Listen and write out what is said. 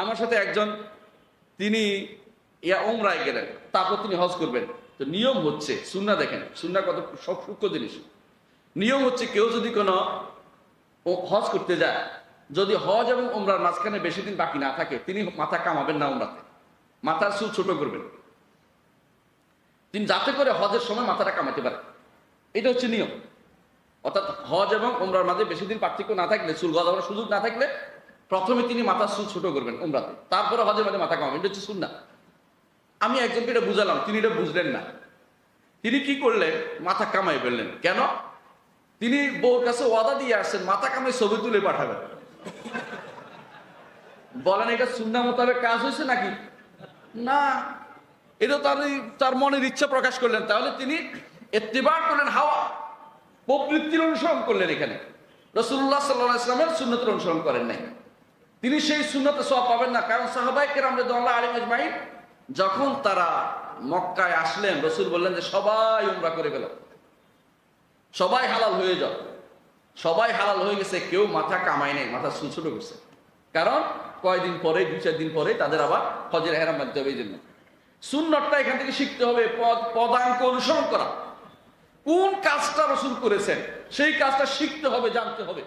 আমার সাথে একজন তিনি উমরায় গেলেন, তারপর তিনি হজ করবেন। তো নিয়ম হচ্ছে, সুন্নাহ দেখেন, সুন্নাহ কত সব সূক্ষ্ম জিনিস। নিয়ম হচ্ছে কেউ যদি কোনো হজ করতে যায়, যদি হজ এবং উমরার মাঝখানে বেশি দিন বাকি না থাকে, তিনি মাথা কামাবেন না উমরাতে, মাথার চুল ছোট করবেন তিনি, যাতে করে হজের সময় মাথাটা কামাতে পারে। এটা হচ্ছে নিয়ম। অর্থাৎ হজ এবং উমরার মাঝে বেশি দিন পার্থক্য না থাকলে, চুল গজানোর সুযোগ না থাকলে, প্রথমে তিনি মাথার চুল ছোট করবেন উমরাতে, তারপরে হজের মাঝে মাথা কামাবেন। এটা হচ্ছে সুন্নাহ। আমি একজনকে এটা বুঝালাম, তিনি এটা বুঝলেন না। তিনি কি করলেন, মাথা কামাই ফেললেন। কেন? তিনি বউর কাছে ওয়াদা দিয়ে আসছেন মাথা কামাই ছবি তুলে পাঠাবেন। বলেন এটা সুন্নাহ মোতাবেক কাজ হয়েছে নাকি? না, এটা তার মনের ইচ্ছা প্রকাশ করলেন। তাহলে তিনি ইত্তিবা করলেন, হাওয়া প্রবৃত্তির অনুসরণ করলেন। এখানে রাসূলুল্লাহ সাল্লাল্লাহু আলাইহি ওয়াসাল্লামের সুন্নতের অনুসরণ করেন নাই। তিনি সেই সুন্নতে সওয়াব পাবেন না। কারণ সাহাবায়ে কেরাম রাদিয়াল্লাহু আলাইহিম আজমাইন যখন তারা মক্কায় আসলেন, রাসূল বললেন যে সবাই উমরা করে গেল, সবাই হালাল হয়ে যাও। সবাই হালাল হয়ে গেছে, কেউ মাথা কামায় নেই, মাথা চুল ছোট করছে। কারণ কয়দিন পরে, 2-4 দিন পরে তাদের আবার হজের ইহরাম বাঁধতে হবে। এই জন্য সুন্নতটা এখান থেকে শিখতে হবে, পদাঙ্ক অনুসরণ করা। কোন কাজটা রাসূল করেছেন সেই কাজটা শিখতে হবে, জানতে হবে।